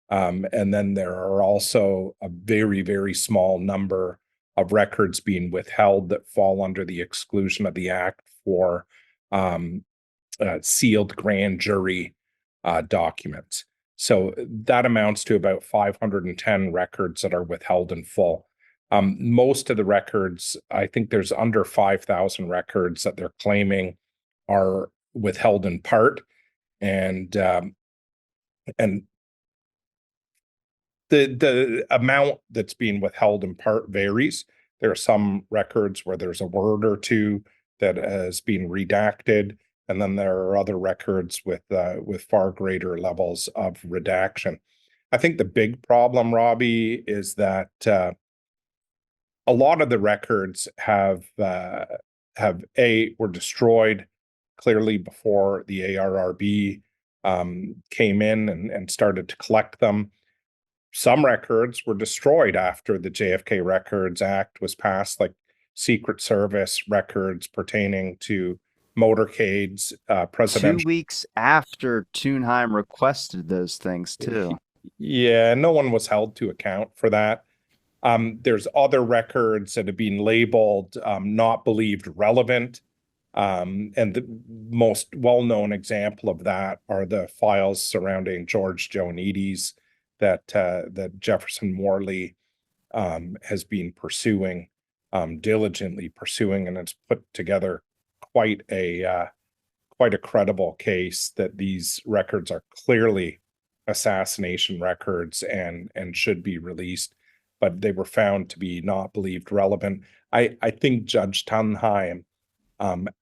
And then there are also a very, very small number of records being withheld that fall under the exclusion of the Act for sealed grand jury documents. So that amounts to about 510 records that are withheld in full. Most of the records, I think there's under 5,000 records that they're claiming are withheld in part, and the amount that's being withheld in part varies. There are some records where there's a word or two that has been redacted, and then there are other records with far greater levels of redaction. I think the big problem, Robbie, is that a lot of the records were destroyed clearly before the ARRB came in and started to collect them. Some records were destroyed after the JFK Records Act was passed, like Secret Service records pertaining to motorcades, 2 presidential. weeks after Tunheim requested those things too. Yeah, no one was held to account for that. There's other records that have been labeled not believed relevant. And the most well-known example of that are the files surrounding George Joanides that Jefferson Morley has been pursuing, diligently pursuing, and it's put together quite a credible case that these records are clearly assassination records and should be released, but they were found to be not believed relevant. I think Judge Tunheim,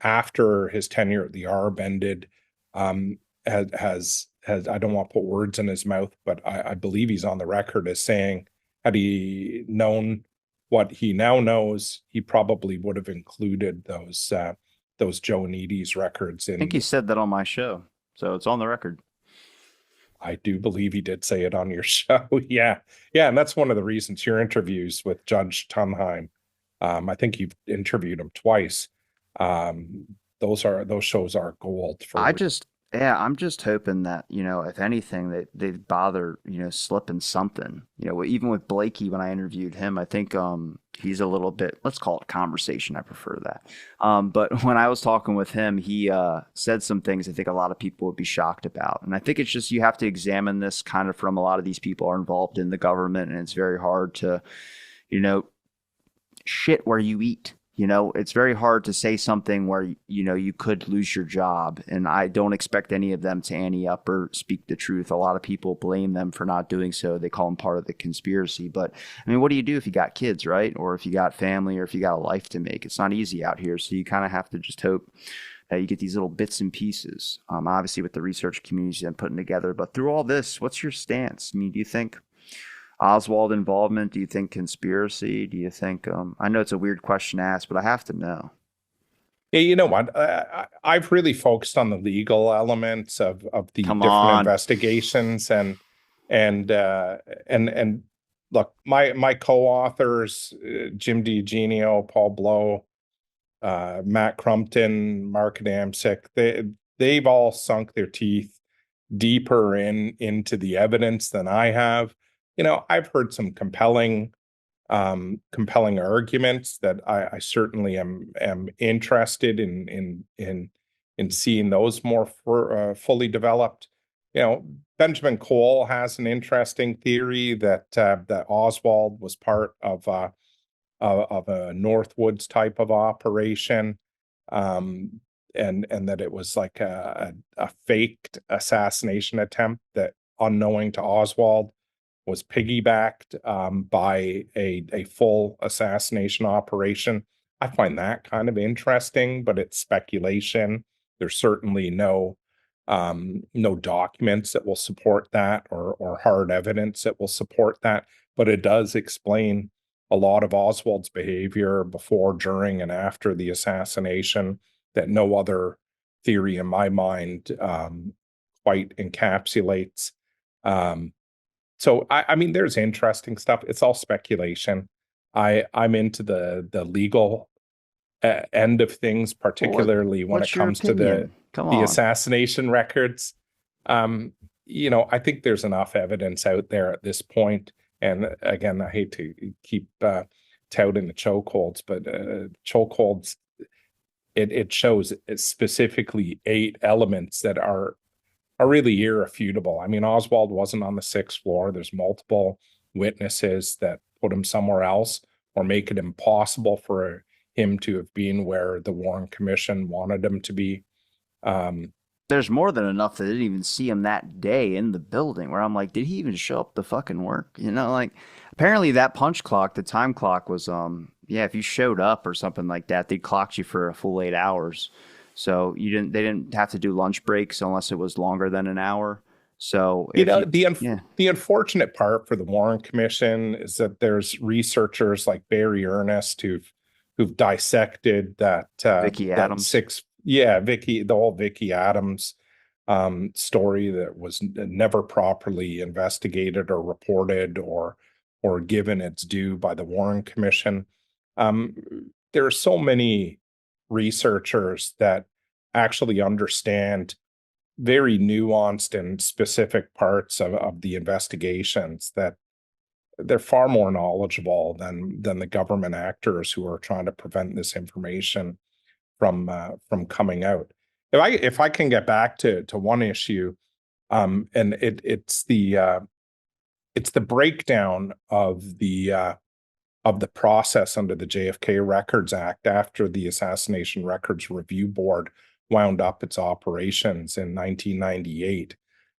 after his tenure at the ARRB ended, has I don't want to put words in his mouth, but I believe he's on the record as saying, had he known what he now knows, he probably would have included those Joanides records in. I think he said that on my show, so it's on the record. I do believe he did say it on your show. Yeah. And that's one of the reasons your interviews with Judge Tunheim, I think you've interviewed him twice. Those shows are gold for. I'm just hoping that, if anything, they bother, slipping something. Even with Blakey, when I interviewed him, I think he's a little bit, let's call it conversation. I prefer that. But when I was talking with him, he said some things I think a lot of people would be shocked about. And I think it's just, you have to examine this kind of from a lot of these people are involved in the government, and it's very hard to, shit where you eat. It's very hard to say something where, you could lose your job. And I don't expect any of them to ante up or speak the truth. A lot of people blame them for not doing so. They call them part of the conspiracy. But I mean, what do you do if you got kids, right? Or if you got family or if you got a life to make? It's not easy out here. So you kind of have to just hope that you get these little bits and pieces. Obviously, with the research communities and putting together. But through all this, what's your stance? I mean, do you think Oswald involvement? Do you think conspiracy? Do you think? I know it's a weird question to ask, but I have to know. Yeah, you know what? I've really focused on the legal elements of the Come different on. investigations, and look, my co-authors, Jim DiEugenio, Paul Blow, Matt Crumpton, Mark Adamczyk, they've all sunk their teeth deeper into the evidence than I have. I've heard some compelling arguments that I certainly am interested in seeing those more fully developed. Benjamin Cole has an interesting theory that Oswald was part of a Northwoods type of operation, and that it was like a faked assassination attempt that, unknowing to Oswald, was piggybacked by a full assassination operation. I find that kind of interesting, but it's speculation. There's certainly no documents that will support that, or hard evidence that will support that, but it does explain a lot of Oswald's behavior before, during, and after the assassination that no other theory in my mind quite encapsulates. So I mean, there's interesting stuff. It's all speculation. I'm into the legal end of things, Well, particularly when it what's your comes to the opinion? Come the on. assassination records. I think there's enough evidence out there at this point. And again, I hate to keep touting the chokeholds, but chokeholds, it shows specifically 8 elements that are really irrefutable. I mean, Oswald wasn't on the 6th floor. There's multiple witnesses that put him somewhere else or make it impossible for him to have been where the Warren Commission wanted him to be. There's more than enough that didn't even see him that day in the building where I'm like, did he even show up to fucking work? Like apparently that punch clock, the time clock was yeah, if you showed up or something like that, they clocked you for a full 8 hours. So they didn't have to do lunch breaks unless it was longer than an hour. So You if know, you the yeah, the unfortunate part for the Warren Commission is that there's researchers like Barry Ernest who've dissected Vicky that Adams. six, the whole Vicky Adams story that was never properly investigated or reported or given its due by the Warren Commission. Um, there are so many researchers that actually understand very nuanced and specific parts of the investigations, that they're far more knowledgeable than the government actors who are trying to prevent this information from coming out. If I can get back to one issue, and it's the breakdown of the process under the JFK Records Act after the Assassination Records Review Board wound up its operations in 1998.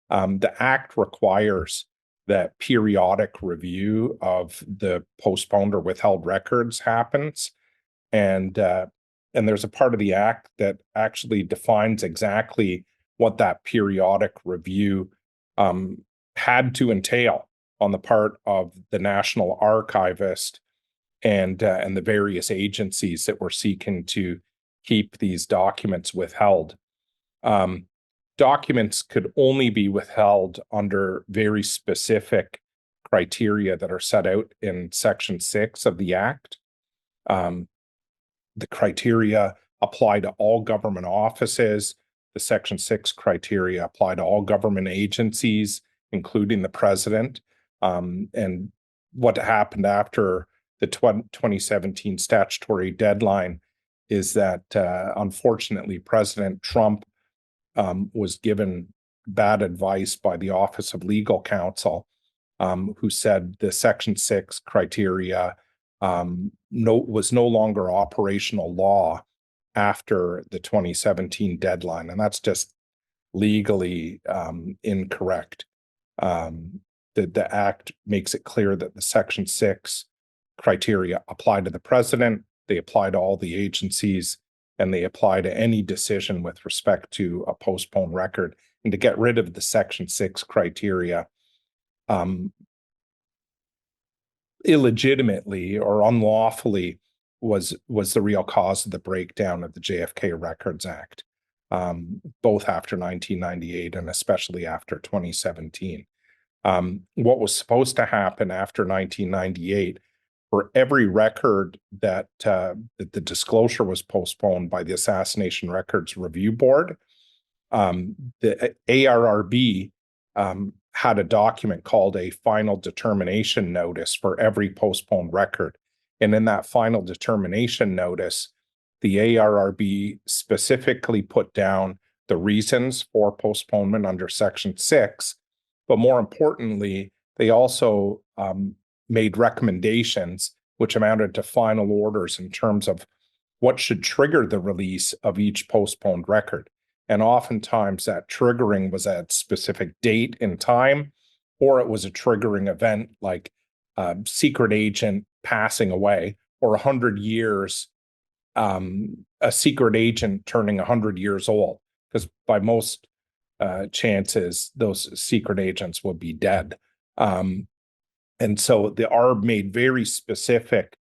The act requires that periodic review of the postponed or withheld records happens, and there's a part of the act that actually defines exactly what that periodic review had to entail on the part of the National Archivist and the various agencies that were seeking to keep these documents withheld. Documents could only be withheld under very specific criteria that are set out in Section 6 of the Act. The criteria apply to all government offices. The Section 6 criteria apply to all government agencies, including the president. And what happened after the 2017 statutory deadline is that, unfortunately, President Trump was given bad advice by the Office of Legal Counsel, who said the Section 6 criteria was no longer operational law after the 2017 deadline, and that's just legally incorrect. The Act makes it clear that the Section 6 criteria apply to the president, they apply to all the agencies, and they apply to any decision with respect to a postponed record. And to get rid of the Section 6 criteria illegitimately or unlawfully was the real cause of the breakdown of the JFK Records Act, both after 1998 and especially after 2017. What was supposed to happen after 1998, for every record that the disclosure was postponed by the Assassination Records Review Board, the ARRB had a document called a final determination notice for every postponed record. And in that final determination notice, the ARRB specifically put down the reasons for postponement under Section 6, but more importantly, they also made recommendations which amounted to final orders in terms of what should trigger the release of each postponed record. And oftentimes that triggering was at a specific date and time, or it was a triggering event like a secret agent passing away, or 100 years, a secret agent turning 100 years old, because by most chances, those secret agents would be dead. And so the ARRB made very specific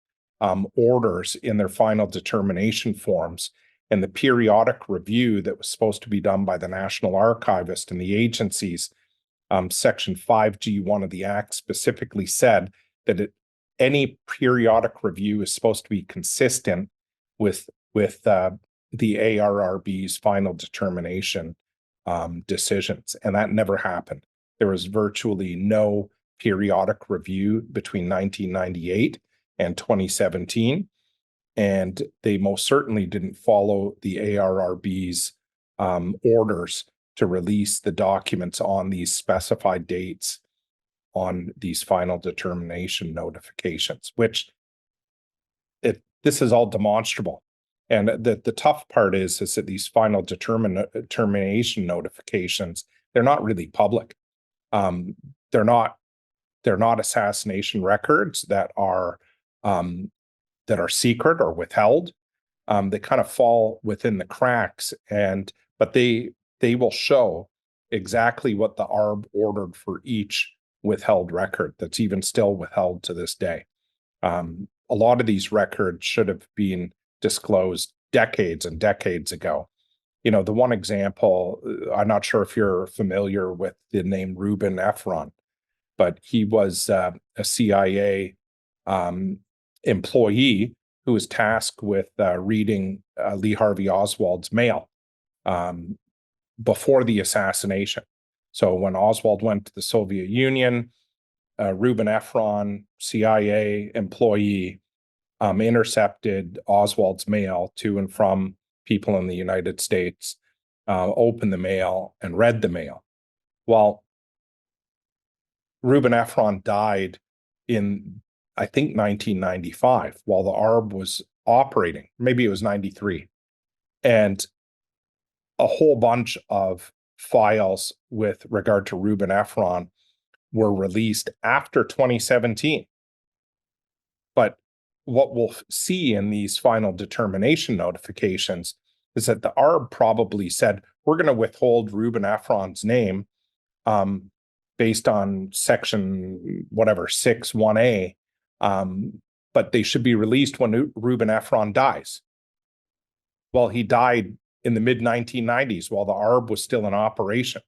orders in their final determination forms. And the periodic review that was supposed to be done by the National Archivist and the agencies, Section 5G1 of the Act specifically said that any periodic review is supposed to be consistent with the ARRB's final determination decisions, and that never happened. There was virtually no periodic review between 1998 and 2017. And they most certainly didn't follow the ARRB's orders to release the documents on these specified dates on these final determination notifications, which this is all demonstrable. And the tough part is that these final determination notifications, they're not really public. They're not assassination records that are secret or withheld. They kind of fall within the cracks, but they will show exactly what the ARRB ordered for each withheld record that's even still withheld to this day. A lot of these records should have been disclosed decades and decades ago. You know, the one example, I'm not sure if you're familiar with the name Reuben Efron, but he was a CIA employee who was tasked with reading Lee Harvey Oswald's mail before the assassination. So when Oswald went to the Soviet Union, Reuben Efron, CIA employee, intercepted Oswald's mail to and from people in the United States, opened the mail and read the mail. Well, Reuben Efron died in, I think, 1995 while the ARRB was operating. Maybe it was 93. And a whole bunch of files with regard to Reuben Efron were released after 2017. But what we'll see in these final determination notifications is that the ARRB probably said, we're going to withhold Reuben Efron's name based on section whatever 6(1)(a), but they should be released when Reuben Efron dies. Well, he died in the mid-1990s while the ARRB was still in operation.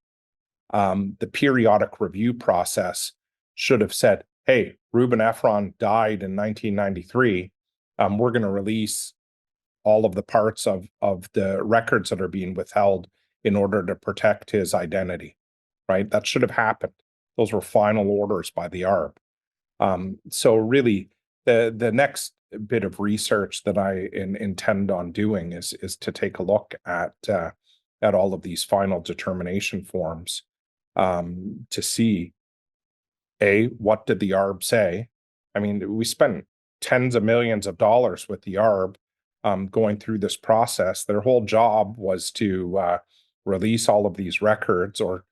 The periodic review process should have said, hey, Reuben Efron died in 1993. We're going to release all of the parts of the records that are being withheld in order to protect his identity, right? That should have happened. Those were final orders by the ARRB. So really, the next bit of research that I intend on doing is to take a look at all of these final determination forms to see, A, what did the ARRB say? I mean, we spent tens of millions of dollars with the ARRB going through this process. Their whole job was to release all of these records or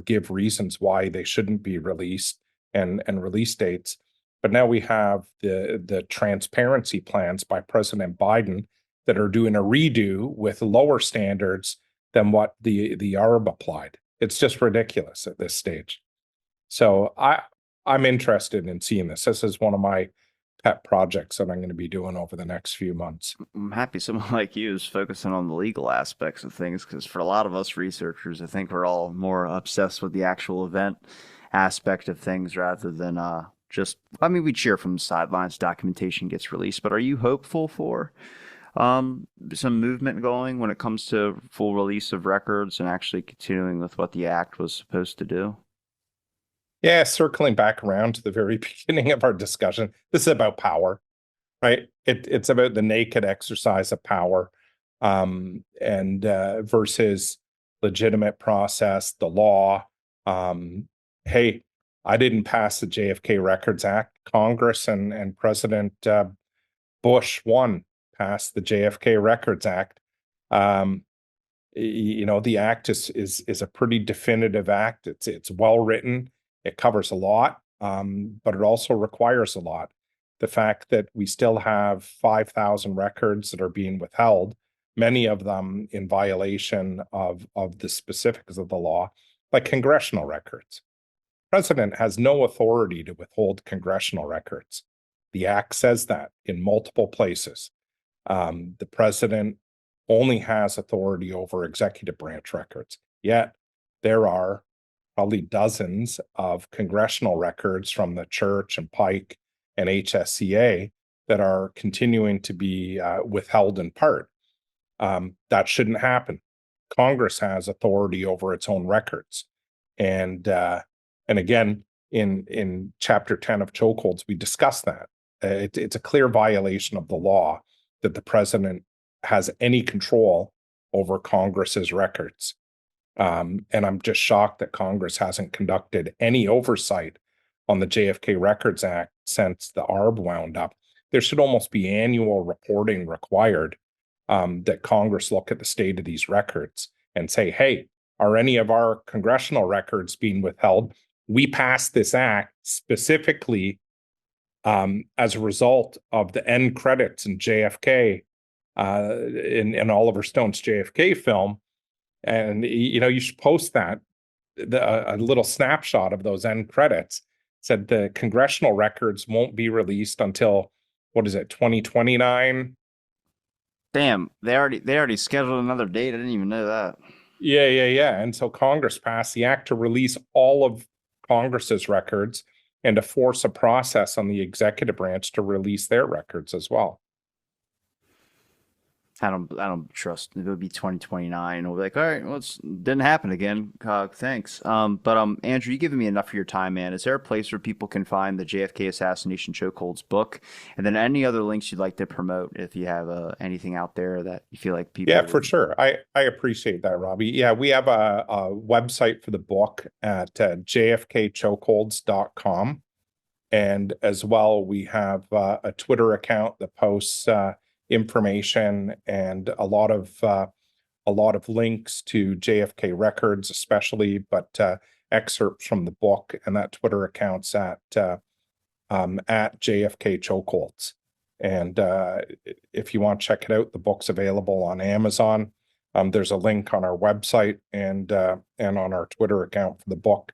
give reasons why they shouldn't be released and release dates. But now we have the transparency plans by President Biden that are doing a redo with lower standards than what the ARRB applied. It's just ridiculous at this stage. So I'm interested in seeing this. This is one of my pet projects that I'm going to be doing over the next few months. I'm happy someone like you is focusing on the legal aspects of things because for a lot of us researchers, I think we're all more obsessed with the actual event aspect of things rather than just, I mean, we cheer from the sidelines, documentation gets released, but are you hopeful for some movement going when it comes to full release of records and actually continuing with what the act was supposed to do? Yeah, circling back around to the very beginning of our discussion, this is about power, right? It's about the naked exercise of power, and versus legitimate process, the law. Hey, I didn't pass the JFK Records Act. Congress and President Bush one passed the JFK Records Act. The act is a pretty definitive act. It's well written. It covers a lot, but it also requires a lot. The fact that we still have 5,000 records that are being withheld, many of them in violation of the specifics of the law, like congressional records. The president has no authority to withhold congressional records. The act says that in multiple places. The president only has authority over executive branch records. Yet there are probably dozens of congressional records from the Church and Pike and HSCA that are continuing to be withheld in part. That shouldn't happen. Congress has authority over its own records. And again, in Chapter 10 of Chokeholds, we discuss that. It's a clear violation of the law that the president has any control over Congress's records. And I'm just shocked that Congress hasn't conducted any oversight on the JFK Records Act since the ARRB wound up. There should almost be annual reporting required, that Congress look at the state of these records and say, hey, are any of our congressional records being withheld? We passed this act specifically as a result of the end credits in JFK, in Oliver Stone's JFK film. And, you should post that, a little snapshot of those end credits. Said the congressional records won't be released until, what is it, 2029? Damn, they already scheduled another date. I didn't even know that. Yeah. And so Congress passed the act to release all of Congress's records and to force a process on the executive branch to release their records as well. I don't trust it. Would be 2029. We'll be like, all right, well, it didn't happen again. Thanks. But Andrew, you given me enough of your time, man. Is there a place where people can find the JFK Assassination Chokeholds book, and then any other links you'd like to promote if you have anything out there that you feel like people? Yeah, for sure. I appreciate that, Robbie. Yeah, we have a website for the book at jfkchokeholds.com, and as well we have a Twitter account that posts information and a lot of links to JFK records, especially, but excerpts from the book. And that Twitter account's at JFK Chokeholds. And if you want to check it out, the book's available on Amazon. There's a link on our website and on our Twitter account for the book.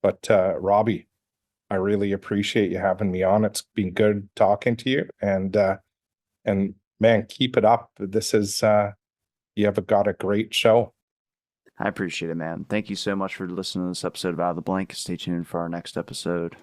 But Robbie, I really appreciate you having me on. It's been good talking to you, and man, keep it up. This is you have got a great show. I appreciate it, man. Thank you so much for listening to this episode of Out of the Blank. Stay tuned for our next episode.